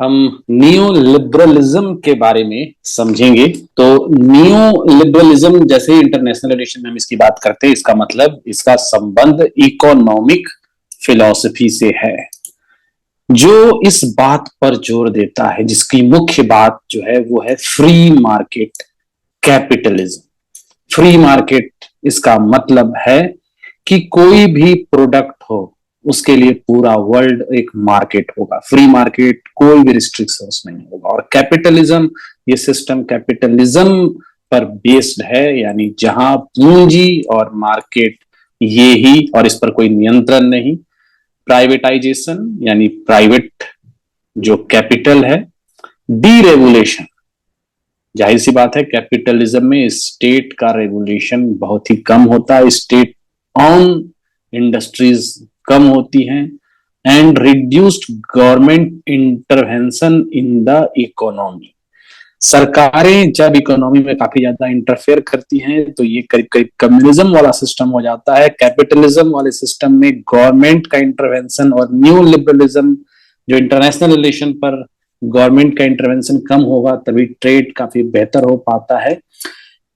हम neo liberalism के बारे में समझेंगे। तो नियो लिबरलिज्म जैसे ही इंटरनेशनल एडिशन में हम इसकी बात करते हैं, इसका मतलब इसका संबंध इकोनॉमिक फिलॉसफी से है, जो इस बात पर जोर देता है, जिसकी मुख्य बात जो है वो है free market capitalism. Free market इसका मतलब है कि कोई भी प्रोडक्ट हो उसके लिए पूरा वर्ल्ड एक मार्केट होगा। फ्री मार्केट, कोई भी रिस्ट्रिक्शंस नहीं होगा। और कैपिटलिज्म, ये सिस्टम कैपिटलिज्म पर बेस्ड है, यानी जहां पूंजी और मार्केट ये ही, और इस पर कोई नियंत्रण नहीं। प्राइवेटाइजेशन यानी प्राइवेट जो कैपिटल है। डीरेगुलेशन, जाहिर सी बात है कैपिटलिज्म में स्टेट का रेगुलेशन बहुत ही कम होता है, स्टेट ऑन इंडस्ट्रीज कम होती हैं। And reduced government intervention in the economy, सरकारें जब इकोनॉमी में काफी ज्यादा इंटरफेयर करती हैं तो ये करीब करीब कम्युनिज्म वाला सिस्टम हो जाता है। कैपिटलिज्म वाले सिस्टम में गवर्नमेंट का इंटरवेंशन, और न्यू लिबरलिज्म जो इंटरनेशनल रिलेशन पर गवर्नमेंट का इंटरवेंशन कम होगा, तभी ट्रेड काफी बेहतर हो पाता है।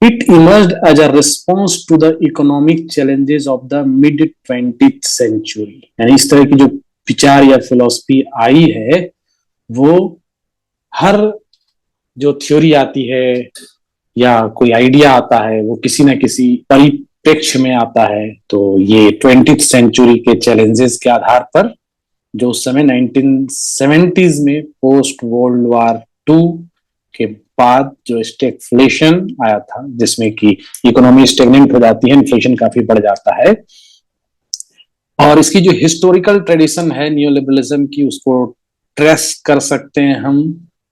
It emerged as a response to the economic challenges of the mid 20th century। यानी इस तरह की जो विचार या फिलॉसफी आई है, वो हर जो थ्योरी आती है या कोई आइडिया आता है, वो किसी न किसी परिप्रेक्ष्य में आता है। तो ये 20th सेंचुरी के चैलेंजेस के आधार पर, जो उस समय 1970s में पोस्ट वर्ल्ड वॉर 2 के बाद जो स्टैगफ्लेशन आया था, जिसमें कि इकोनॉमी स्टेगनेंट हो जाती है, इन्फ्लेशन काफी बढ़ जाता है। और इसकी जो हिस्टोरिकल ट्रेडिशन है नियोलिबरलिज्म की, उसको ट्रेस कर सकते हैं हम।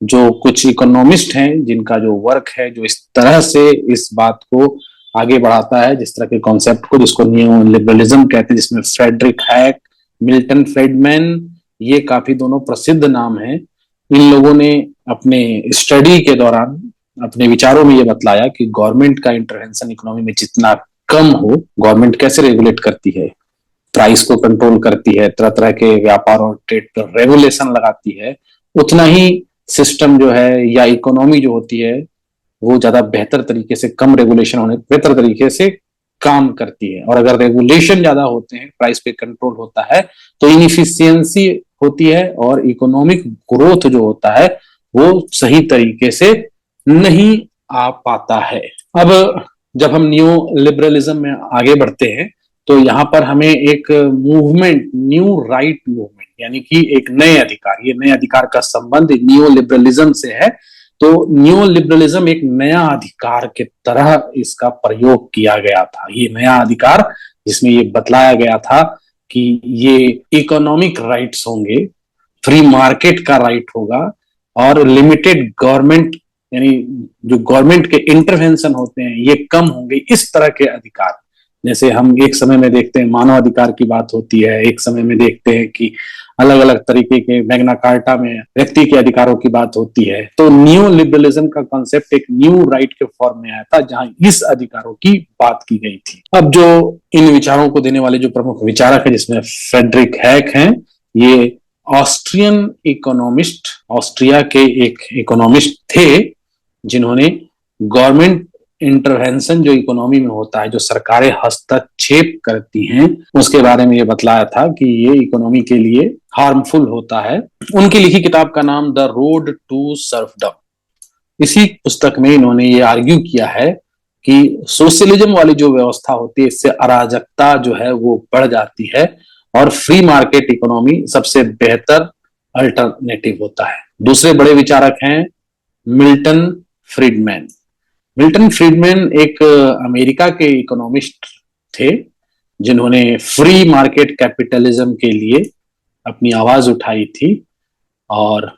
जो कुछ इकोनॉमिस्ट हैं जिनका जो वर्क है, जो इस तरह से इस बात को आगे बढ़ाता है, जिस तरह के कॉन्सेप्ट को, जिसको नियो लिबरलिज्म कहते हैं, जिसमें फ्रेडरिक हैक, मिल्टन फ्रीडमैन, ये काफी दोनों प्रसिद्ध नाम हैं। इन लोगों ने अपने स्टडी के दौरान अपने विचारों में ये बतलाया कि गवर्नमेंट का इंटरवेंशन इकोनॉमी में जितना कम हो, गवर्नमेंट कैसे रेगुलेट करती है, प्राइस को कंट्रोल करती है, तरह तरह के व्यापार और ट्रेड पर रेगुलेशन लगाती है, उतना ही सिस्टम जो है या इकोनॉमी जो होती है वो ज्यादा बेहतर तरीके से, कम रेगुलेशन होने बेहतर तरीके से काम करती है। और अगर रेगुलेशन ज्यादा होते हैं, प्राइस पे कंट्रोल होता है, तो इनएफिशिएंसी होती है और इकोनॉमिक ग्रोथ जो होता है वो सही तरीके से नहीं आ पाता है। अब जब हम न्यू लिबरलिज्म में आगे बढ़ते हैं, तो यहाँ पर हमें एक मूवमेंट, न्यू राइट मूवमेंट, यानी कि एक नए अधिकार, ये नए अधिकार का संबंध न्यू लिबरलिज्म से है। तो न्यू लिबरलिज्म एक नया अधिकार के तरह इसका प्रयोग किया गया था। ये नया अधिकार जिसमें ये बतलाया गया था कि ये इकोनॉमिक राइट्स होंगे, फ्री मार्केट का राइट होगा, और लिमिटेड गवर्नमेंट, यानी जो गवर्नमेंट के इंटरवेंशन होते हैं ये कम होंगे। इस तरह के अधिकार, जैसे हम एक समय में देखते हैं मानव अधिकार की बात होती है, एक समय में देखते हैं कि अलग अलग तरीके के मैग्ना कार्टा में व्यक्ति के अधिकारों की बात होती है। तो न्यू लिबरलिज्म का कॉन्सेप्ट एक न्यू राइट के फॉर्म में आया था, जहां इस अधिकारों की बात की गई थी। अब जो इन विचारों को देने वाले जो प्रमुख विचारक है, जिसमें फ्रेडरिक हैक हैं, ये ऑस्ट्रियन इकोनॉमिस्ट, ऑस्ट्रिया के एक इकोनॉमिस्ट थे, जिन्होंने गवर्नमेंट इंटरवेंशन जो इकोनॉमी में होता है, जो सरकारें हस्तक्षेप करती हैं, उसके बारे में ये बतलाया था कि ये इकोनॉमी के लिए हार्मफुल होता है। उनकी लिखी किताब का नाम द रोड टू सर्फडम। इसी पुस्तक में इन्होंने ये आर्ग्यू किया है कि सोशलिज्म वाली जो व्यवस्था होती है, इससे अराजकता जो है वो बढ़ जाती है, और फ्री मार्केट इकोनॉमी सबसे बेहतर अल्टरनेटिव होता है। दूसरे बड़े विचारक हैं मिल्टन फ्रीडमैन। मिल्टन फ्रीडमैन एक अमेरिका के इकोनॉमिस्ट थे, जिन्होंने फ्री मार्केट कैपिटलिज्म के लिए अपनी आवाज उठाई थी, और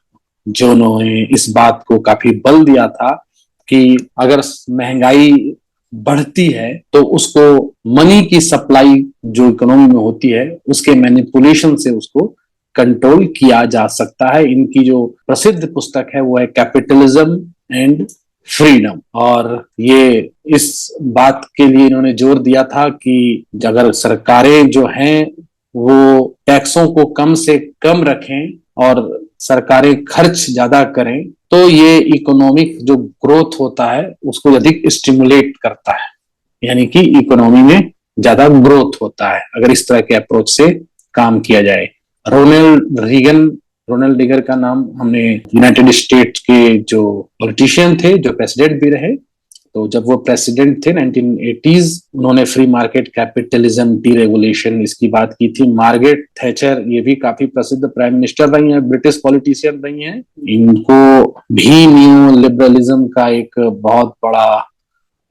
जिन्होंने इस बात को काफी बल दिया था कि अगर महंगाई बढ़ती है तो उसको मनी की सप्लाई जो इकोनॉमी में होती है, उसके मैनिपुलेशन से उसको कंट्रोल किया जा सकता है। इनकी जो प्रसिद्ध पुस्तक है वो है कैपिटलिज्म एंड फ्रीडम। और ये इस बात के लिए इन्होंने जोर दिया था कि अगर सरकारें जो हैं वो टैक्सों को कम से कम रखें और सरकारें खर्च ज्यादा करें तो ये इकोनॉमिक जो ग्रोथ होता है उसको अधिक स्टिमुलेट करता है, यानी कि इकोनॉमी में ज्यादा ग्रोथ होता है अगर इस तरह के अप्रोच से काम किया जाए। रोनाल्ड रीगन का नाम हमने यूनाइटेड स्टेट्स के जो पॉलिटिशियन थे, जो प्रेसिडेंट भी रहे, तो जब वो प्रेसिडेंट थे 1980s, उन्होंने फ्री मार्केट कैपिटलिज्म डीरेगुलेशन इसकी बात की थी। मार्गरेट थैचर, ये भी काफी प्रसिद्ध प्राइम मिनिस्टर रही हैं, ब्रिटिश पॉलिटिशियन रही हैं, इनको भी न्यू लिबरलिज्म का एक बहुत बड़ा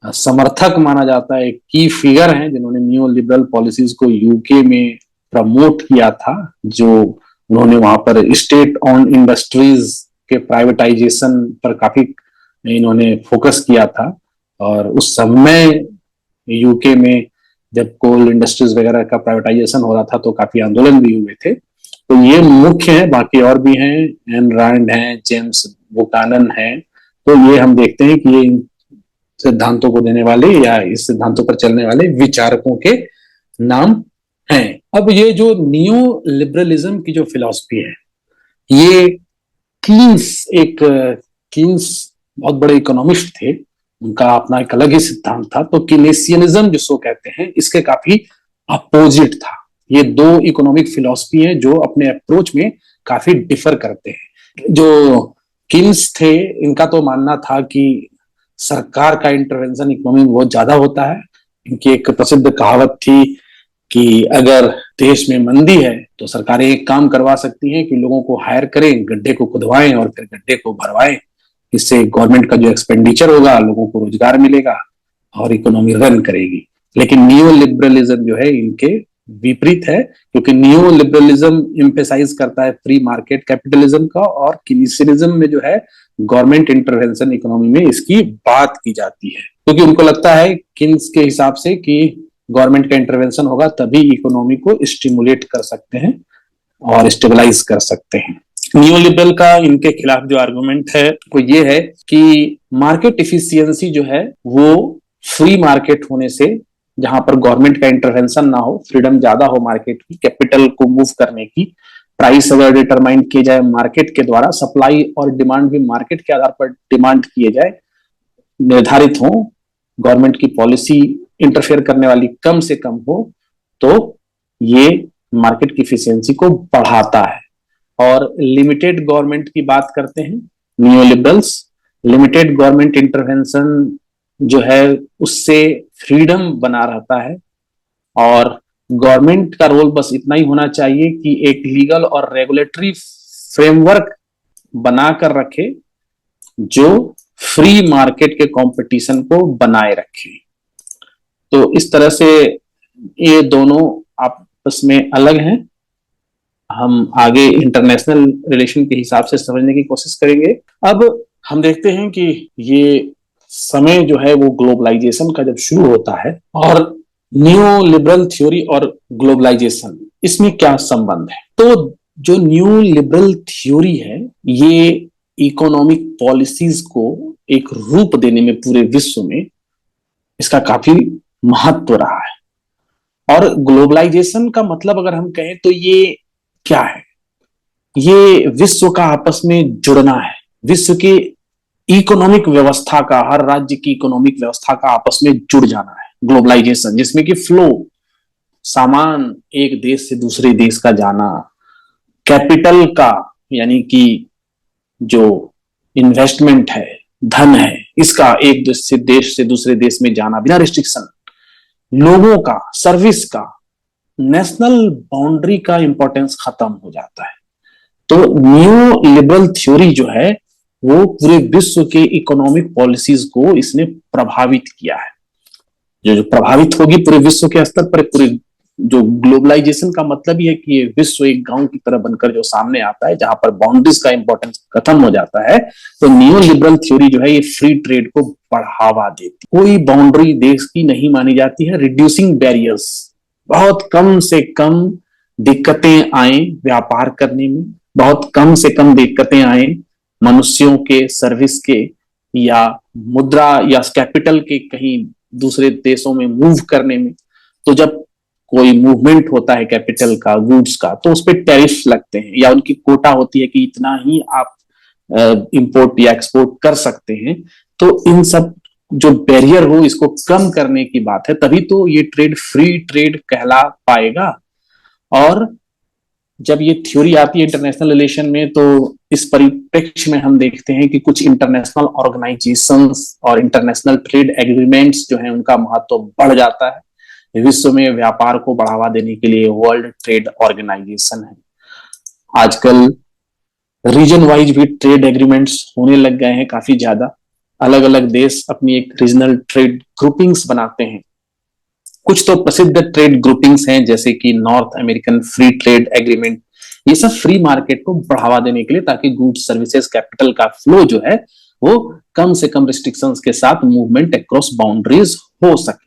समर्थक माना जाता है, एक की फिगर है जिन्होंने न्यू लिबरल पॉलिसीज को यूके में प्रमोट किया था, जो उन्होंने वहां पर स्टेट ऑन इंडस्ट्रीज के प्राइवेटाइजेशन पर काफी इन्होंने फोकस किया था। और उस समय यूके में जब कोल इंडस्ट्रीज वगैरह का प्राइवेटाइजेशन हो रहा था तो काफी आंदोलन भी हुए थे। तो ये मुख्य है, बाकी और भी हैं, एन रैंड हैं, जेम्स बुकानन हैं। तो ये हम देखते हैं कि ये इन सिद्धांतों को देने वाले या इस सिद्धांतों पर चलने वाले विचारकों के नाम हैं। अब ये जो नियो लिबरलिज्म की जो फिलॉसफी है, ये कीन्स बहुत बड़े इकोनॉमिस्ट थे, उनका अपना एक अलग ही सिद्धांत था। तो कीनेसियनिज्म जिसको कहते हैं, इसके काफी अपोजिट था। ये दो इकोनॉमिक फिलॉसफी है जो अपने अप्रोच में काफी डिफर करते हैं। जो कीन्स थे, इनका तो मानना था कि सरकार का इंटरवेंशन इकोनॉमी में बहुत ज्यादा होता है। इनकी एक प्रसिद्ध कहावत थी कि अगर देश में मंदी है तो सरकारें एक काम करवा सकती हैं कि लोगों को हायर करें, गड्ढे को खुदवाएं और फिर गड्ढे को भरवाएं। इससे गवर्नमेंट का जो एक्सपेंडिचर होगा, लोगों को रोजगार मिलेगा और इकोनॉमी रन करेगी। लेकिन नियो लिबरलिज्म जो है इनके विपरीत है, क्योंकि नियो लिबरलिज्म एम्फेसाइज करता है फ्री मार्केट कैपिटलिज्म का, और कीनेसियनिज्म में जो है गवर्नमेंट इंटरवेंशन इकोनॉमी में इसकी बात की जाती है। क्योंकि उनको लगता है किन्स के हिसाब से कि गवर्नमेंट का इंटरवेंशन होगा तभी इकोनॉमी को स्टिमुलेट कर सकते हैं और स्टेबलाइज कर सकते हैं। न्यू लिबरल का इनके खिलाफ जो आर्गुमेंट है वो ये है कि मार्केट इफिशियंसी जो है वो फ्री मार्केट होने से, जहां पर गवर्नमेंट का इंटरवेंशन ना हो, फ्रीडम ज्यादा हो मार्केट की, कैपिटल को मूव करने की, प्राइस अगर डिटरमाइन किए जाए मार्केट के द्वारा, सप्लाई और डिमांड भी मार्केट के आधार पर डिमांड किए जाए, निर्धारित हो, गवर्नमेंट की पॉलिसी इंटरफेयर करने वाली कम से कम हो, तो ये मार्केट की इफिशियंसी को बढ़ाता है। और लिमिटेड गवर्नमेंट की बात करते हैं new liberals. Limited government intervention जो है उससे फ्रीडम बना रहता है, और गवर्नमेंट का रोल बस इतना ही होना चाहिए कि एक लीगल और रेगुलेटरी फ्रेमवर्क बनाकर रखे जो फ्री मार्केट के कंपटीशन को बनाए रखे। तो इस तरह से ये दोनों आपस में अलग हैं। हम आगे इंटरनेशनल रिलेशन के हिसाब से समझने की कोशिश करेंगे। अब हम देखते हैं कि ये समय जो है वो ग्लोबलाइजेशन का जब शुरू होता है, और न्यू लिबरल थ्योरी और ग्लोबलाइजेशन, इसमें क्या संबंध है? तो जो न्यू लिबरल थ्योरी है, ये इकोनॉमिक पॉलिसीज को एक रूप देने में पूरे विश्व में इसका काफी महत्व रहा है। और ग्लोबलाइजेशन का मतलब अगर हम कहें तो ये क्या है? ये विश्व का आपस में जुड़ना है, विश्व की इकोनॉमिक व्यवस्था का, हर राज्य की इकोनॉमिक व्यवस्था का आपस में जुड़ जाना है ग्लोबलाइजेशन, जिसमें कि फ्लो, सामान एक देश से दूसरे देश का जाना, कैपिटल का यानी कि जो इन्वेस्टमेंट है, धन है, इसका एक देश से दूसरे देश में जाना बिना रिस्ट्रिक्शन, लोगों का, सर्विस का, नेशनल बाउंड्री का इंपॉर्टेंस खत्म हो जाता है। तो न्यू लिबरल थ्योरी जो है वो पूरे विश्व के इकोनॉमिक पॉलिसीज को इसने प्रभावित किया है, जो प्रभावित होगी पूरे विश्व के स्तर पर। पूरे जो ग्लोबलाइजेशन का मतलब ही है कि ये विश्व एक गांव की तरह बनकर जो सामने आता है, जहां पर बाउंड्रीज का इंपॉर्टेंस खत्म हो जाता है। तो न्यू लिबरल थ्योरी जो है ये फ्री ट्रेड को बढ़ावा देती, कोई बाउंड्री देश की नहीं मानी जाती है, रिड्यूसिंग बैरियर्स, बहुत कम से कम दिक्कतें आए व्यापार करने में, बहुत कम से कम दिक्कतें आए मनुष्यों के, सर्विस के, या मुद्रा या कैपिटल के कहीं दूसरे देशों में मूव करने में। तो जब कोई मूवमेंट होता है कैपिटल का, गुड्स का, तो उस पर टैरिफ लगते हैं, या उनकी कोटा होती है कि इतना ही आप इंपोर्ट या एक्सपोर्ट कर सकते हैं। तो इन सब जो बैरियर हो इसको कम करने की बात है, तभी तो ये ट्रेड फ्री ट्रेड कहला पाएगा। और जब ये थ्योरी आती है इंटरनेशनल रिलेशन में, तो इस परिप्रेक्ष्य में हम देखते हैं कि कुछ इंटरनेशनल ऑर्गेनाइजेशंस और इंटरनेशनल ट्रेड एग्रीमेंट्स जो हैं उनका महत्व बढ़ जाता है। विश्व में व्यापार को बढ़ावा देने के लिए वर्ल्ड ट्रेड ऑर्गेनाइजेशन है। आजकल रीजन वाइज भी ट्रेड एग्रीमेंट्स होने लग गए हैं काफी ज्यादा। अलग अलग देश अपनी एक रीजनल ट्रेड ग्रुपिंग्स बनाते हैं। कुछ तो प्रसिद्ध ट्रेड ग्रुपिंग्स हैं जैसे कि north American free trade agreement. ये सब फ्री मार्केट को बढ़ावा देने के लिए, ताकि गुड्स सर्विसेज कैपिटल का फ्लो जो है वो कम से कम रिस्ट्रिक्शंस के साथ मूवमेंट अक्रॉस बाउंड्रीज हो सके।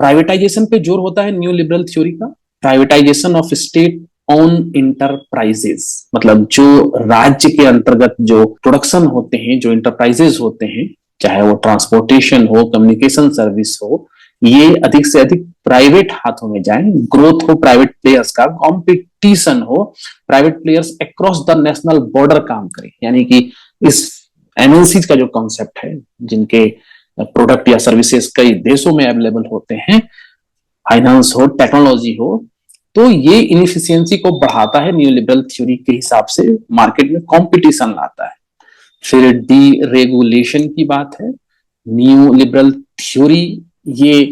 प्राइवेटाइजेशन पे जोर होता है न्यू लिबरल थ्योरी का। Privatisation of state on enterprises, मतलब जो राज्य के अंतर्गत जो प्रोडक्शन होते हैं, जो इंटरप्राइजेस होते हैं, चाहे वो ट्रांसपोर्टेशन हो, कम्युनिकेशन सर्विस हो, ये अधिक से अधिक प्राइवेट हाथों में जाए। ग्रोथ हो प्राइवेट प्लेयर्स का, कंपटीशन हो, private players across the national border काम करें। यानी कि इस एमएनसी का जो कॉन्सेप्ट है, जिनके प्रोडक्ट या सर्विसेज कई देशों में अवेलेबल होते हैं, फाइनेंस हो, टेक्नोलॉजी हो, तो ये इनएफिशिएंसी को बढ़ाता है। न्यू लिबरल थ्योरी के हिसाब से मार्केट में कंपटीशन लाता है। फिर डी रेगुलेशन की बात है। न्यू लिबरल थ्योरी ये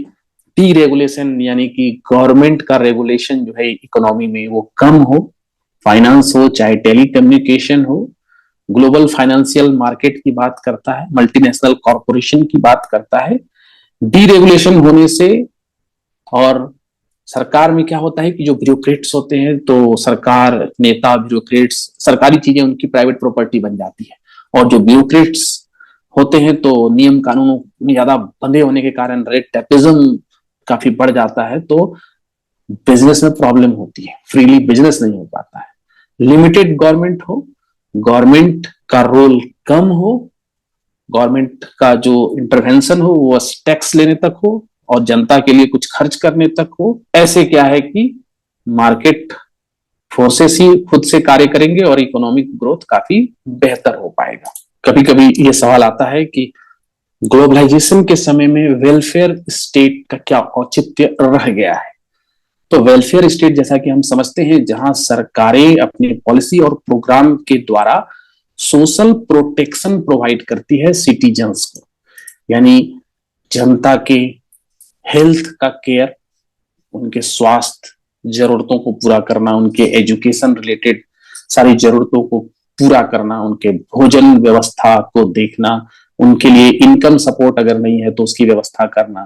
डी रेगुलेशन, यानी कि गवर्नमेंट का रेगुलेशन जो है इकोनॉमी में वो कम हो, फाइनेंस हो चाहे टेली कम्युनिकेशन हो, ग्लोबल फाइनेंशियल मार्केट की बात करता है, मल्टीनेशनल कॉरपोरेशन की बात करता है। डी रेगुलेशन होने से और सरकार में क्या होता है कि जो ब्यूरोक्रेट्स होते हैं, तो सरकार नेता ब्यूरोक्रेट्स, सरकारी चीजें उनकी प्राइवेट प्रॉपर्टी बन जाती है। और जो ब्यूरोक्रेट्स होते हैं तो नियम कानूनों में ज्यादा बंधे होने के कारण रेड टेपिज्म काफी बढ़ जाता है, तो बिजनेस में प्रॉब्लम होती है, फ्रीली बिजनेस नहीं हो पाता है। लिमिटेड गवर्नमेंट हो, गवर्नमेंट का रोल कम हो, गवर्नमेंट का जो इंटरवेंशन हो वो टैक्स लेने तक हो और जनता के लिए कुछ खर्च करने तक हो। ऐसे क्या है कि मार्केट फोर्सेस ही खुद से कार्य करेंगे और इकोनॉमिक ग्रोथ काफी बेहतर हो पाएगा। कभी कभी ये सवाल आता है कि ग्लोबलाइजेशन के समय में वेलफेयर स्टेट का क्या औचित्य रह गया है। तो वेलफेयर स्टेट जैसा कि हम समझते हैं, जहां सरकारें अपने पॉलिसी और प्रोग्राम के द्वारा सोशल प्रोटेक्शन प्रोवाइड करती है सिटीजन्स को, यानी जनता के हेल्थ का केयर, उनके स्वास्थ्य जरूरतों को पूरा करना, उनके एजुकेशन रिलेटेड सारी जरूरतों को पूरा करना, उनके भोजन व्यवस्था को देखना, उनके लिए इनकम सपोर्ट अगर नहीं है तो उसकी व्यवस्था करना,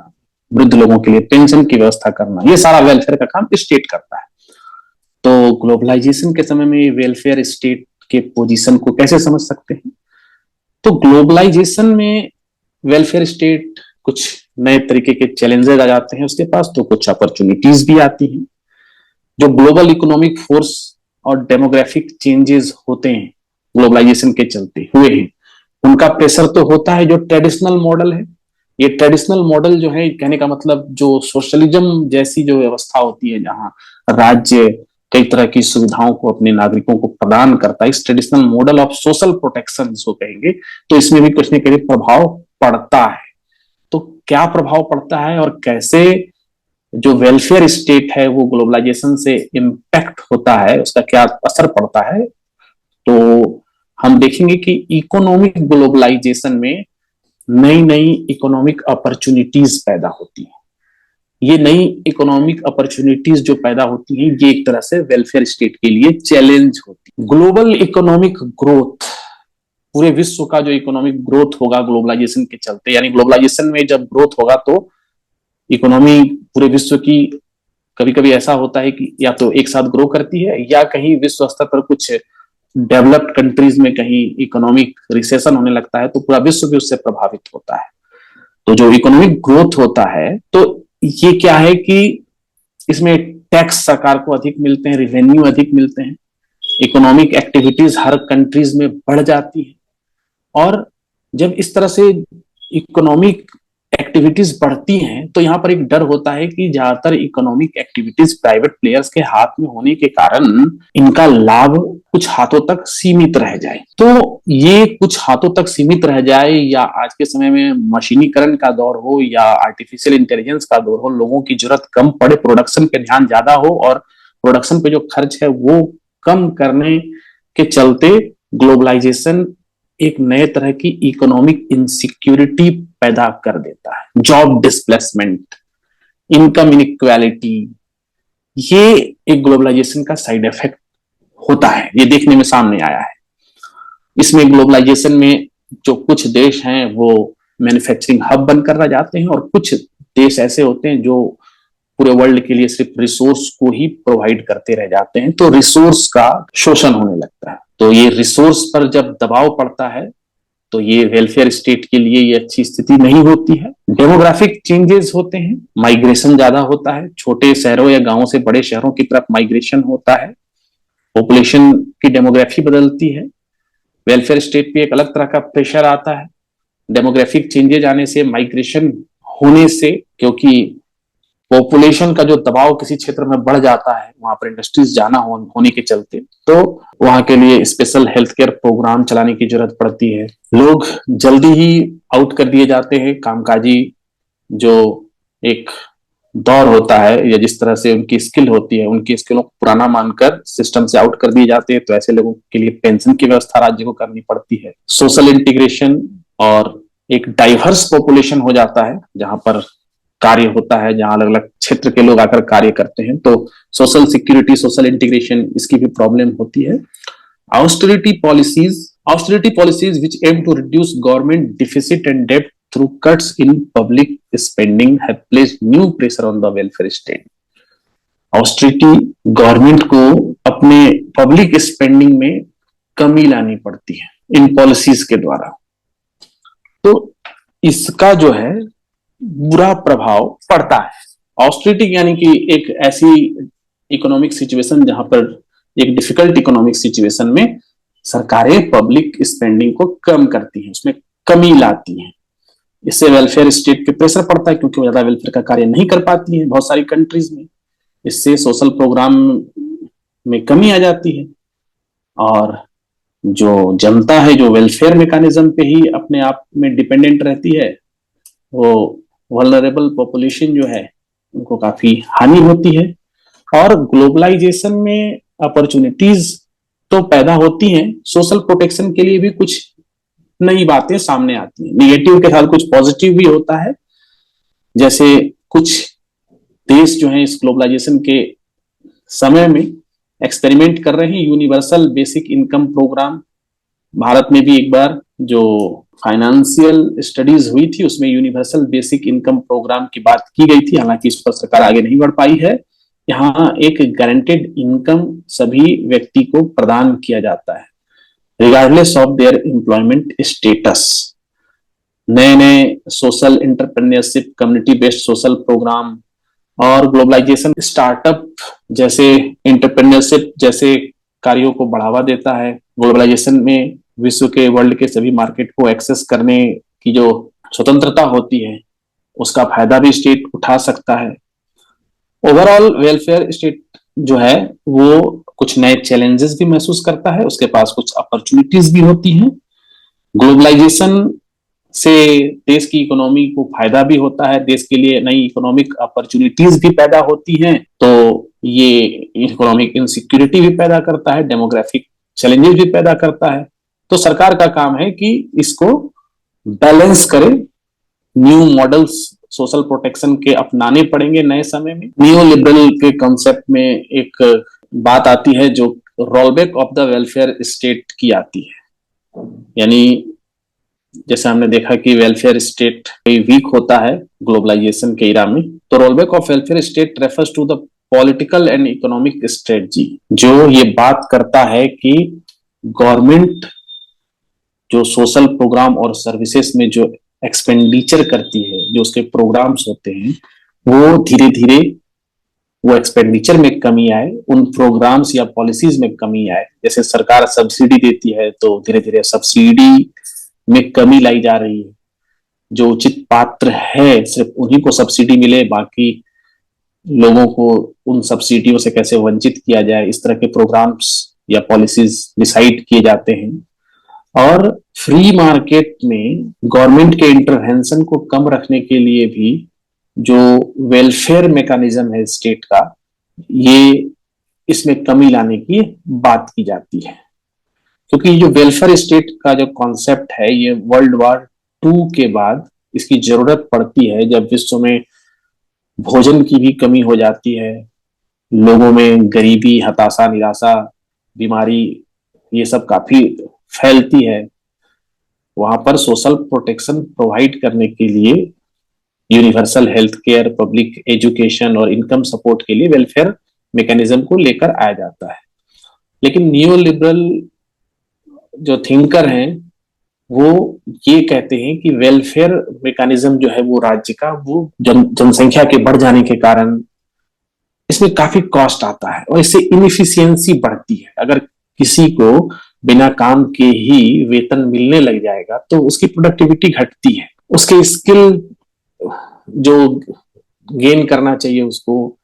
वृद्ध लोगों के लिए पेंशन की व्यवस्था करना, ये सारा वेलफेयर का काम स्टेट करता है। तो ग्लोबलाइजेशन के समय में वेलफेयर स्टेट के पोजीशन को कैसे समझ सकते हैं? तो ग्लोबलाइजेशन में वेलफेयर स्टेट कुछ नए तरीके के चैलेंजेस आ जाते हैं उसके पास, तो कुछ अपॉर्चुनिटीज भी आती हैं। जो ग्लोबल इकोनॉमिक फोर्स और डेमोग्राफिक चेंजेस होते हैं ग्लोबलाइजेशन के चलते हुए हैं, उनका प्रेशर तो होता है। जो ट्रेडिशनल मॉडल है, ये ट्रेडिशनल मॉडल जो है, कहने का मतलब जो सोशलिज्म जैसी जो व्यवस्था होती है, जहां राज्य कई तरह की सुविधाओं को अपने नागरिकों को प्रदान करता है, इस traditional model of social protection जिसको कहेंगे, तो इसमें भी कुछ न कुछ प्रभाव पड़ता है। तो क्या प्रभाव पड़ता है और कैसे जो वेलफेयर स्टेट है वो ग्लोबलाइजेशन से इम्पैक्ट होता है, उसका क्या असर पड़ता है, तो हम देखेंगे कि इकोनॉमिक ग्लोबलाइजेशन में नई नई इकोनॉमिक अपॉर्चुनिटीज पैदा होती हैं। ये नई इकोनॉमिक अपॉर्चुनिटीज जो पैदा होती हैं, ये एक तरह से वेलफेयर स्टेट के लिए चैलेंज होती है। ग्लोबल इकोनॉमिक ग्रोथ, पूरे विश्व का जो इकोनॉमिक ग्रोथ होगा ग्लोबलाइजेशन के चलते, यानी ग्लोबलाइजेशन में जब ग्रोथ होगा तो इकोनॉमी पूरे विश्व की कभी कभी ऐसा होता है कि या तो एक साथ ग्रो करती है, या कहीं विश्व स्तर पर कुछ डेवलप्ड कंट्रीज में कहीं इकोनॉमिक रिसेशन होने लगता है, तो पूरा विश्व भी उससे प्रभावित होता है। तो जो इकोनॉमिक ग्रोथ होता है, तो ये क्या है कि इसमें टैक्स सरकार को अधिक मिलते हैं, रिवेन्यू अधिक मिलते हैं, इकोनॉमिक एक्टिविटीज हर कंट्रीज में बढ़ जाती है। और जब इस तरह से इकोनॉमिक एक्टिविटीज बढ़ती हैं तो यहाँ पर एक डर होता है कि ज्यादातर इकोनॉमिक एक्टिविटीज प्राइवेट प्लेयर्स के हाथ में होने के कारण इनका लाभ कुछ हाथों तक सीमित रह जाए। तो ये कुछ हाथों तक सीमित रह जाए, या आज के समय में मशीनीकरण का दौर हो या आर्टिफिशियल इंटेलिजेंस का दौर हो, लोगों की जरूरत कम पड़े, प्रोडक्शन पे ध्यान ज्यादा हो और प्रोडक्शन पे जो खर्च है वो कम करने के चलते ग्लोबलाइजेशन एक नए तरह की इकोनॉमिक इनसिक्योरिटी पैदा कर देता है। जॉब डिस्प्लेसमेंट, इनकम इनइक्वालिटी, ये एक ग्लोबलाइजेशन का साइड इफेक्ट होता है, ये देखने में सामने आया है। इसमें ग्लोबलाइजेशन में जो कुछ देश हैं वो मैन्युफैक्चरिंग हब बनकर रह जाते हैं, और कुछ देश ऐसे होते हैं जो पूरे वर्ल्ड के लिए सिर्फ रिसोर्स को ही प्रोवाइड करते रह जाते हैं, तो रिसोर्स का शोषण होने लगता है। तो ये रिसोर्स पर जब दबाव पड़ता है तो ये वेलफेयर स्टेट के लिए ये अच्छी स्थिति नहीं होती है। डेमोग्राफिक चेंजेस होते हैं, माइग्रेशन ज्यादा होता है, छोटे शहरों या गांवों से बड़े शहरों की तरफ माइग्रेशन होता है, पॉपुलेशन की डेमोग्राफी बदलती है, वेलफेयर स्टेट पे एक अलग तरह का प्रेशर आता है। डेमोग्राफिक चेंजेस आने से, माइग्रेशन होने से, क्योंकि पॉपुलेशन का जो दबाव किसी क्षेत्र में बढ़ जाता है, वहां पर इंडस्ट्रीज जाना होने के चलते, तो वहां के लिए स्पेशल हेल्थ केयर प्रोग्राम चलाने की जरूरत पड़ती है। लोग जल्दी ही आउट कर दिए जाते हैं, कामकाजी जो एक दौर होता है या जिस तरह से उनकी स्किल होती है, उनकी स्किलों को पुराना मानकर सिस्टम से आउट कर दिए जाते हैं, तो ऐसे लोगों के लिए पेंशन की व्यवस्था राज्य को करनी पड़ती है। सोशल इंटीग्रेशन और एक डाइवर्स पॉपुलेशन हो जाता है जहां पर कार्य होता है, जहां अलग अलग क्षेत्र के लोग आकर कार्य करते हैं, तो सोशल सिक्योरिटी, सोशल इंटीग्रेशन, इसकी भी प्रॉब्लम होती है। Austerity policies which aim to reduce government deficit and डेब्ट through cuts in public spending have placed new pressure on the welfare state. Austerity government को अपने पब्लिक स्पेंडिंग में कमी लानी पड़ती है इन पॉलिसीज के द्वारा, तो इसका जो है बुरा प्रभाव पड़ता है। ऑस्टेरिटी यानी कि एक ऐसी इकोनॉमिक सिचुएशन जहां पर एक डिफिकल्ट इकोनॉमिक सिचुएशन में सरकारें पब्लिक स्पेंडिंग को कम करती हैं, उसमें कमी लाती हैं। इससे वेलफेयर स्टेट पे प्रेशर पड़ता है क्योंकि वो ज्यादा वेलफेयर का कार्य नहीं कर पाती है बहुत सारी कंट्रीज में। इससे सोशल प्रोग्राम में कमी आ जाती है, और जो जनता है जो वेलफेयर मैकेनिज्म पे ही अपने आप में डिपेंडेंट रहती है, वो वल्नरेबल पॉपुलेशन जो है उनको काफी हानि होती है। और ग्लोबलाइजेशन में अपॉर्चुनिटीज तो पैदा होती हैं, सोशल प्रोटेक्शन के लिए भी कुछ नई बातें सामने आती हैं। निगेटिव के साथ कुछ पॉजिटिव भी होता है, जैसे कुछ देश जो हैं इस ग्लोबलाइजेशन के समय में एक्सपेरिमेंट कर रहे हैं universal basic income program. Bharat में भी एक बार जो फाइनेंशियल स्टडीज हुई थी उसमें यूनिवर्सल बेसिक इनकम प्रोग्राम की बात की गई थी, हालांकि इस पर सरकार आगे नहीं बढ़ पाई है। यहाँ एक गारंटेड इनकम सभी व्यक्ति को प्रदान किया जाता है regardless of their employment status. नए नए social entrepreneurship, community based social program और ग्लोबलाइजेशन स्टार्टअप जैसे एंटरप्रेन्योरशिप जैसे कार्यों को बढ़ावा देता है। ग्लोबलाइजेशन में विश्व के, वर्ल्ड के सभी मार्केट को एक्सेस करने की जो स्वतंत्रता होती है उसका फायदा भी स्टेट उठा सकता है। ओवरऑल वेलफेयर स्टेट जो है वो कुछ नए चैलेंजेस भी महसूस करता है, उसके पास कुछ अपॉर्चुनिटीज भी होती हैं। ग्लोबलाइजेशन से देश की इकोनॉमी को फायदा भी होता है, देश के लिए नई इकोनॉमिक अपॉर्चुनिटीज भी पैदा होती हैं, तो ये इकोनॉमिक इनसिक्योरिटी भी पैदा करता है, डेमोग्राफिक चैलेंजेस भी पैदा करता है। तो सरकार का काम है कि इसको बैलेंस करे। न्यू मॉडल्स सोशल प्रोटेक्शन के अपनाने पड़ेंगे नए समय में। न्यू लिबरल के कॉन्सेप्ट में एक बात आती है जो rollback of the welfare state की आती है, यानी जैसे हमने देखा कि वेलफेयर स्टेट वीक होता है ग्लोबलाइजेशन के इरा में, तो rollback of welfare state refers to the political and economic strategy, जो ये बात करता है कि गवर्नमेंट जो सोशल प्रोग्राम और सर्विसेज में जो एक्सपेंडिचर करती है, जो उसके प्रोग्राम्स होते हैं, वो धीरे धीरे वो एक्सपेंडिचर में कमी आए, उन प्रोग्राम्स या पॉलिसीज में कमी आए। जैसे सरकार सब्सिडी देती है तो धीरे धीरे सब्सिडी में कमी लाई जा रही है। जो उचित पात्र है सिर्फ उन्हीं को सब्सिडी मिले, बाकी लोगों को उन सब्सिडियों से कैसे वंचित किया जाए, इस तरह के प्रोग्राम्स या पॉलिसीज डिसाइड किए जाते हैं। और फ्री मार्केट में गवर्नमेंट के इंटरवेंशन को कम रखने के लिए भी जो वेलफेयर मैकेनिज्म है स्टेट का, ये इसमें कमी लाने की बात की जाती है। क्योंकि जो वेलफेयर स्टेट का जो कॉन्सेप्ट है, ये वर्ल्ड वॉर 2 के बाद इसकी जरूरत पड़ती है, जब विश्व में भोजन की भी कमी हो जाती है, लोगों में गरीबी, हताशा, निराशा, बीमारी ये सब काफी फैलती है। वहां पर सोशल प्रोटेक्शन प्रोवाइड करने के लिए universal health care, public education और इनकम सपोर्ट के लिए वेलफेयर मैकेनिज्म को लेकर आया जाता है। लेकिन नियो लिबरल जो थिंकर हैं वो ये कहते हैं कि वेलफेयर मैकेनिज्म जो है वो राज्य का, वो जनसंख्या के बढ़ जाने के कारण इसमें काफी कॉस्ट आता है और इससे इनएफिशिएंसी बढ़ती है। अगर किसी को बिना काम के ही वेतन मिलने लग जाएगा तो उसकी प्रोडक्टिविटी घटती है, उसके स्किल जो गेन करना चाहिए, उसको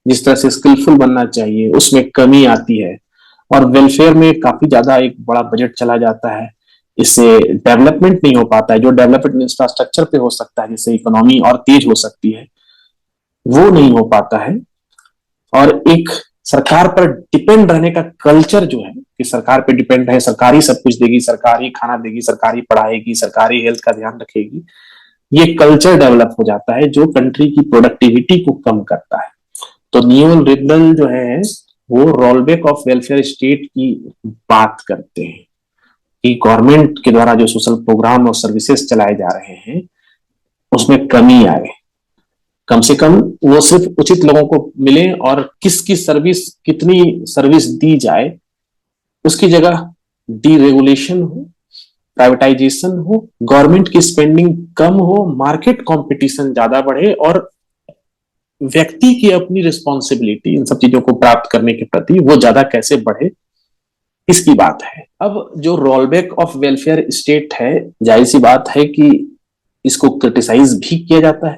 जिस तरह से स्किलफुल बनना चाहिए, उसमें कमी आती है और वेलफेयर में काफी ज्यादा एक बड़ा बजट चला जाता है। इससे डेवलपमेंट नहीं हो पाता है। जो डेवलपमेंट इंफ्रास्ट्रक्चर पे हो सकता है, जिससे इकोनॉमी और तेज हो सकती है, वो नहीं हो पाता है। और एक सरकार पर डिपेंड रहने का कल्चर जो है कि सरकार पे डिपेंड है, सरकार ही सब कुछ देगी, सरकार ही खाना देगी, सरकार ही पढ़ाएगी, सरकार ही हेल्थ का ध्यान रखेगी, ये कल्चर डेवलप हो जाता है जो कंट्री की प्रोडक्टिविटी को कम करता है। तो नियो लिबरल जो है वो रोलबैक ऑफ वेलफेयर स्टेट की बात करते हैं कि गवर्नमेंट के द्वारा जो सोशल प्रोग्राम और सर्विसेज चलाए जा रहे हैं उसमें कमी आए, कम से कम वो सिर्फ उचित लोगों को मिले और किसकी सर्विस, कितनी सर्विस दी जाए, उसकी जगह डीरेगुलेशन हो, प्राइवेटाइजेशन हो, गवर्नमेंट की स्पेंडिंग कम हो, मार्केट कंपटीशन ज्यादा बढ़े और व्यक्ति की अपनी रिस्पॉन्सिबिलिटी इन सब चीजों को प्राप्त करने के प्रति वो ज्यादा कैसे बढ़े, इसकी बात है। अब जो रोलबैक ऑफ वेलफेयर स्टेट है, जाहिर सी बात है कि इसको क्रिटिसाइज भी किया जाता है।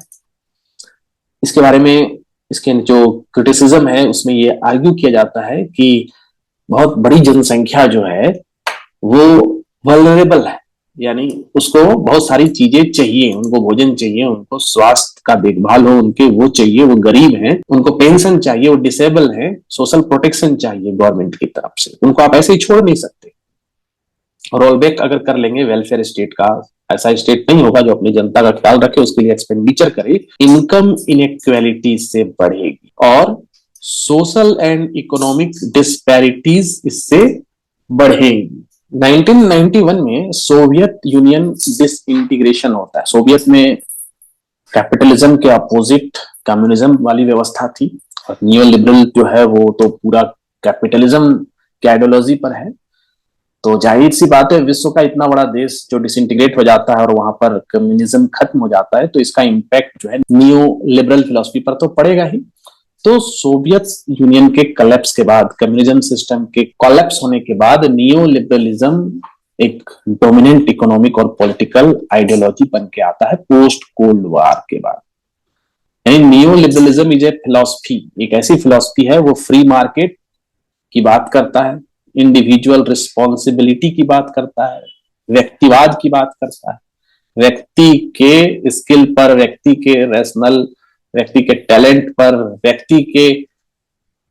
इसके बारे में, इसके जो क्रिटिसिज्म है उसमें ये आर्ग्यू किया जाता है कि बहुत बड़ी जनसंख्या जो है वो वल्नरेबल है, यानी उसको बहुत सारी चीजें चाहिए, उनको भोजन चाहिए, उनको स्वास्थ्य का देखभाल हो, उनके वो चाहिए, वो गरीब हैं, उनको पेंशन चाहिए, वो डिसेबल हैं, सोशल प्रोटेक्शन चाहिए गवर्नमेंट की तरफ से, उनको आप ऐसे ही छोड़ नहीं सकते। रोलबैक अगर कर लेंगे वेलफेयर स्टेट का, ऐसा स्टेट नहीं होगा जो अपनी जनता का ख्याल रखे, उसके लिए एक्सपेंडिचर करे, इनकम इनइक्वालिटी से बढ़ेगी और सोशल एंड इकोनॉमिक डिस्पैरिटीज इससे बढ़ेगी। 1991 में सोवियत यूनियन डिसइंटीग्रेशन होता है। सोवियत में कैपिटलिज्म के अपोजिट कम्युनिज्म वाली व्यवस्था थी और नियो लिबरल जो है वो तो पूरा कैपिटलिज्म की आइडियोलॉजी पर है। तो जाहिर सी बात है, विश्व का इतना बड़ा देश जो डिसइंटीग्रेट हो जाता है और वहां पर कम्युनिज्म खत्म हो जाता है, तो इसका इंपैक्ट जो है नियो लिबरल फिलॉसफी पर तो पड़ेगा ही। तो सोवियत यूनियन के कोलैप्स के बाद, कम्युनिज्म सिस्टम के कोलैप्स होने के बाद नियो लिबरलिज्म एक डोमिनेंट इकोनॉमिक और पॉलिटिकल आइडियोलॉजी बन के आता है पोस्ट कोल्ड वॉर के बाद। यानी neo liberalism is a philosophy, एक ऐसी फिलॉसफी है वो फ्री मार्केट की बात करता है, इंडिविजुअल रिस्पॉन्सिबिलिटी की बात करता है, व्यक्तिवाद की बात करता है, व्यक्ति के स्किल पर, व्यक्ति के रैशनल, व्यक्ति के टैलेंट पर, व्यक्ति के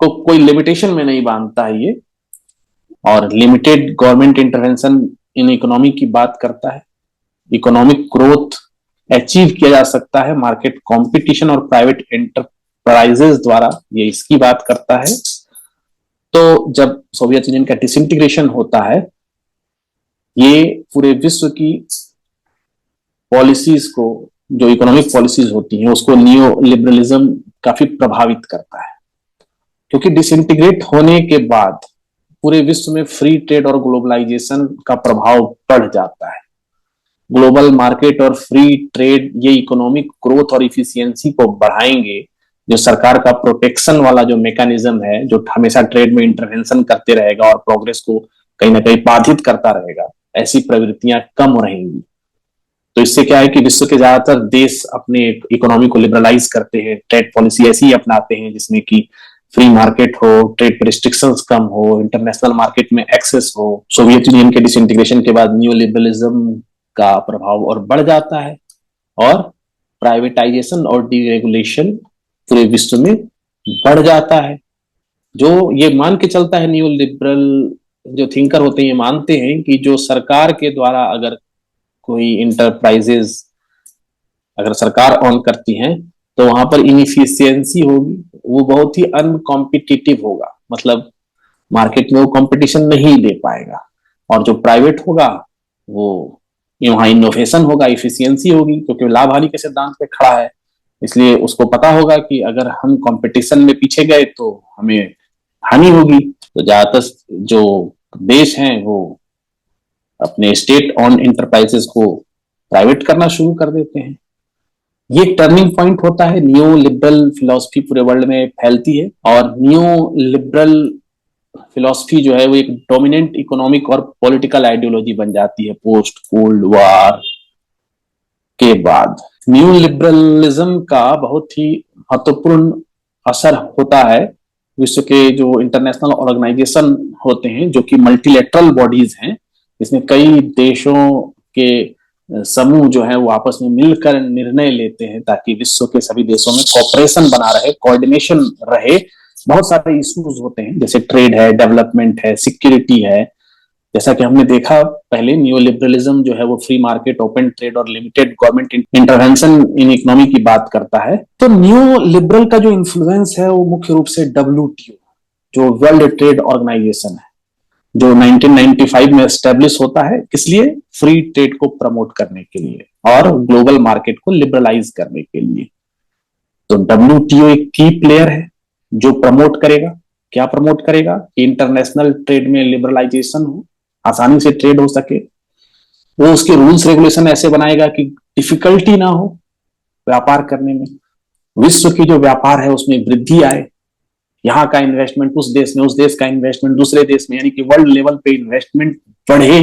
को कोई लिमिटेशन में नहीं बांधता है ये, और limited government intervention in economy की बात करता है। इकोनॉमिक ग्रोथ अचीव किया जा सकता है मार्केट कंपटीशन और प्राइवेट एंटरप्राइजेस द्वारा, ये इसकी बात करता है। तो जब सोवियत यूनियन का डिसइंटीग्रेशन होता है, ये पूरे विश्व की पॉलिसीज को, जो इकोनॉमिक पॉलिसीज होती हैं, उसको नियो लिबरलिज्म काफी प्रभावित करता है। क्योंकि डिसइंटीग्रेट होने के बाद पूरे विश्व में फ्री ट्रेड और ग्लोबलाइजेशन का प्रभाव बढ़ जाता है। ग्लोबल मार्केट और फ्री ट्रेड ये इकोनॉमिक ग्रोथ और इफिशियंसी को बढ़ाएंगे। जो सरकार का प्रोटेक्शन वाला जो मैकेनिज्म है, जो हमेशा ट्रेड में इंटरवेंशन करते रहेगा और प्रोग्रेस को कहीं ना कहीं बाधित करता रहेगा, ऐसी प्रवृत्तियां कम रहेंगी। तो इससे क्या है कि विश्व के ज्यादातर देश अपने इकोनॉमी को लिबरलाइज करते हैं, ट्रेड पॉलिसी ऐसी ही अपनाते हैं जिसमें कि फ्री मार्केट हो, ट्रेड पे रिस्ट्रिक्शंस कम हो, इंटरनेशनल मार्केट में एक्सेस हो। सोवियत यूनियन के डिसइंटीग्रेशन के बाद न्यू लिबरलिज्म का प्रभाव और बढ़ जाता है और प्राइवेटाइजेशन और डीरेगुलेशन पूरे विश्व में बढ़ जाता है। जो ये मान के चलता है न्यू लिबरल जो थिंकर होते हैं, ये मानते हैं कि जो सरकार के द्वारा अगर कोई इंटरप्राइजेस अगर सरकार ऑन करती है तो वहां पर इनएफिशिएंसी होगी, वो बहुत ही अनकॉम्पिटिटिव होगा, मतलब मार्केट में वो कंपटीशन नहीं दे पाएगा। और जो प्राइवेट होगा वो वहां इनोवेशन होगा, इफिशियंसी होगी, क्योंकि लाभ हानि के सिद्धांत पे खड़ा है। इसलिए उसको पता होगा कि अगर हम कंपटीशन में पीछे गए तो हमें हानि होगी। तो ज्यादातर जो देश हैं वो अपने स्टेट ऑन इंटरप्राइजेस को प्राइवेट करना शुरू कर देते हैं। ये टर्निंग पॉइंट होता है, न्यू लिबरल फिलॉसफी पूरे वर्ल्ड में फैलती है और न्यू लिबरल फिलॉसफी जो है वो एक डोमिनेंट इकोनॉमिक और पॉलिटिकल आइडियोलॉजी बन जाती है पोस्ट कोल्ड वॉर के बाद। न्यू लिबरलिज्म का बहुत ही महत्वपूर्ण असर होता है विश्व के जो इंटरनेशनल ऑर्गेनाइजेशन होते हैं, जो कि मल्टीलेटरल बॉडीज हैं, इसमें कई देशों के समूह जो है वो आपस में मिलकर निर्णय लेते हैं ताकि विश्व के सभी देशों में कोऑपरेशन बना रहे, कोऑर्डिनेशन रहे। बहुत सारे इश्यूज होते हैं जैसे ट्रेड है, डेवलपमेंट है, सिक्योरिटी है। जैसा कि हमने देखा पहले, न्यू लिबरलिज्म जो है वो फ्री मार्केट, ओपन ट्रेड और limited government intervention in economy की बात करता है। तो न्यू लिबरल का जो इन्फ्लुएंस है वो मुख्य रूप से WTO, जो वर्ल्ड ट्रेड ऑर्गेनाइजेशन है, जो 1995 में एस्टेब्लिश होता है, इसलिए फ्री ट्रेड को प्रमोट करने के लिए और ग्लोबल मार्केट को लिबरलाइज करने के लिए। तो WTO एक की प्लेयर है जो प्रमोट करेगा। क्या प्रमोट करेगा? कि इंटरनेशनल ट्रेड में लिबरलाइजेशन हो, आसानी से ट्रेड हो सके। वो उसके रूल्स रेगुलेशन ऐसे बनाएगा कि डिफिकल्टी ना हो व्यापार करने में, विश्व की जो व्यापार है उसमें वृद्धि आए, यहाँ का इन्वेस्टमेंट उस देश में, उस देश का इन्वेस्टमेंट दूसरे देश में, यानी कि वर्ल्ड लेवल पे इन्वेस्टमेंट बढ़े।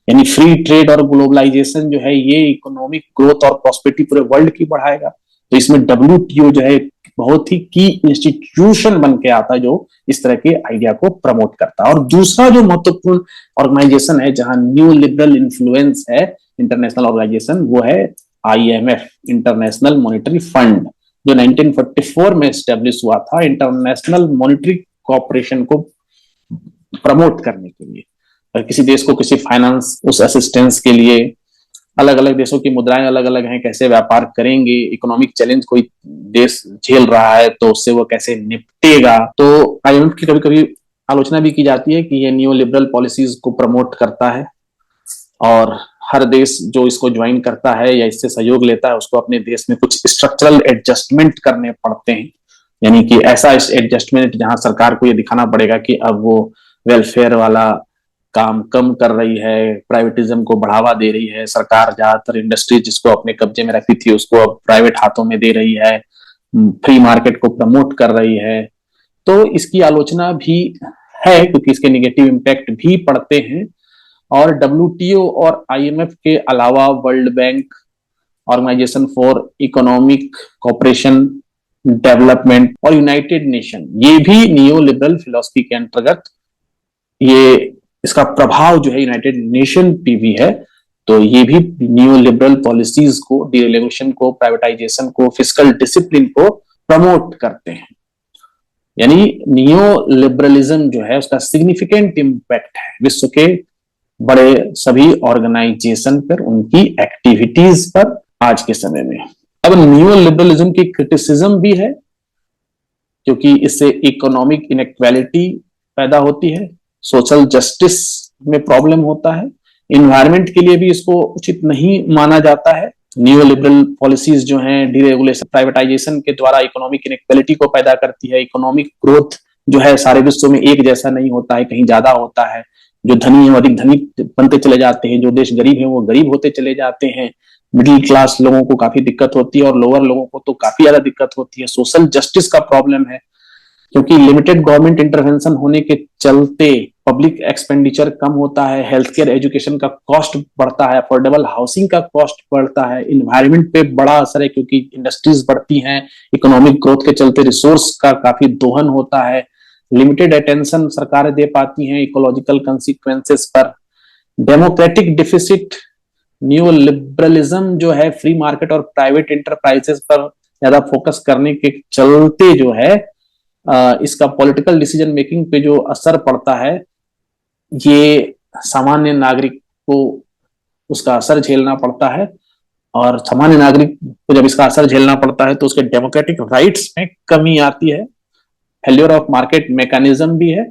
यानी फ्री ट्रेड और ग्लोबलाइजेशन जो है ये इकोनॉमिक ग्रोथ और प्रॉस्पेरिटी पूरे वर्ल्ड की बढ़ाएगा। तो इसमें WTO जो है बहुत ही की इंस्टीट्यूशन बन के आता है जो इस तरह के आइडिया को प्रमोट करता है। और दूसरा जो महत्वपूर्ण ऑर्गेनाइजेशन है जहां न्यू लिबरल इन्फ्लुएंस है, इंटरनेशनल ऑर्गेनाइजेशन, वो है IMF, इंटरनेशनल मॉनेटरी फंड, जो 1944 में एस्टेब्लिश हुआ था इंटरनेशनल मॉनेटरी कॉर्पोरेशन को प्रमोट करने के लिए। और किसी देश को किसी फाइनेंस उस असिस्टेंस के लिए, अलग अलग देशों की मुद्राएं अलग अलग हैं, कैसे व्यापार करेंगे, इकोनॉमिक चैलेंज कोई देश झेल रहा है तो उससे वो कैसे निपटेगा। तो IMF की कभी कभी आलोचना भी की जाती है कि ये न्यू लिबरल पॉलिसीज को प्रमोट करता है और हर देश जो इसको ज्वाइन करता है या इससे सहयोग लेता है उसको अपने देश में कुछ स्ट्रक्चरल एडजस्टमेंट करने पड़ते हैं। यानी कि ऐसा एडजस्टमेंट जहां सरकार को ये दिखाना पड़ेगा कि अब वो वेलफेयर वाला काम कम कर रही है, प्राइवेटिज्म को बढ़ावा दे रही है, सरकार ज्यादातर इंडस्ट्री जिसको अपने कब्जे में रखी थी उसको अब प्राइवेट हाथों में दे रही है, फ्री मार्केट को प्रमोट कर रही है। तो इसकी आलोचना भी है क्योंकि इसके निगेटिव इम्पैक्ट भी पड़ते हैं। और WTO और IMF के अलावा world bank, organisation for economic cooperation development और यूनाइटेड नेशन, ये भी न्यू लिबरल फिलॉसफी के अंतर्गत, ये इसका प्रभाव जो है यूनाइटेड नेशन पे भी है। तो ये भी न्यू लिबरल पॉलिसीज को, डीरेगुलेशन को, प्राइवेटाइजेशन को, फिस्कल डिसिप्लिन को प्रमोट करते हैं। यानी न्यू लिबरलिज्म जो है उसका सिग्निफिकेंट इंपैक्ट है विश्व के बड़े सभी ऑर्गेनाइजेशन पर, उनकी एक्टिविटीज पर आज के समय में। अब न्यू लिबरलिज्म की क्रिटिसिज्म भी है क्योंकि इससे इकोनॉमिक इनइक्वालिटी पैदा होती है, सोशल जस्टिस में प्रॉब्लम होता है, इन्वायरमेंट के लिए भी इसको उचित नहीं माना जाता है। न्यू लिबरल पॉलिसीज जो हैं डीरेगुलेशन, प्राइवेटाइजेशन के द्वारा इकोनॉमिक इनइक्वालिटी को पैदा करती है। इकोनॉमिक ग्रोथ जो है सारे विश्व में एक जैसा नहीं होता है, कहीं ज्यादा होता है। जो धनी है वो अधिक धनी बनते चले जाते हैं, जो देश गरीब है वो गरीब होते चले जाते हैं। मिडिल क्लास लोगों को काफी दिक्कत होती है और लोअर लोगों को तो काफी ज्यादा दिक्कत होती है। सोशल जस्टिस का प्रॉब्लम है क्योंकि लिमिटेड गवर्नमेंट इंटरवेंशन होने के चलते पब्लिक एक्सपेंडिचर कम होता है, हेल्थ केयर एजुकेशन का कॉस्ट बढ़ता है, अफोर्डेबल हाउसिंग का कॉस्ट बढ़ता है, इन्वायरमेंट पे बड़ा असर है क्योंकि इंडस्ट्रीज बढ़ती हैं, इकोनॉमिक ग्रोथ के चलते रिसोर्स का काफी दोहन होता है, लिमिटेड अटेंशन सरकारें दे पाती हैं इकोलॉजिकल कंसिक्वेंसेस पर, डेमोक्रेटिक डिफिसिट, न्यू लिबरलिज्म जो है फ्री मार्केट और प्राइवेट इंटरप्राइजेस पर ज्यादा फोकस करने के चलते जो है इसका पॉलिटिकल डिसीजन मेकिंग पे जो असर पड़ता है ये सामान्य नागरिक को उसका असर झेलना पड़ता है, और सामान्य नागरिक को जब इसका असर झेलना पड़ता है तो उसके डेमोक्रेटिक राइट्स में कमी आती है, फेल्योर ऑफ मार्केट मैकेनिज्म भी है,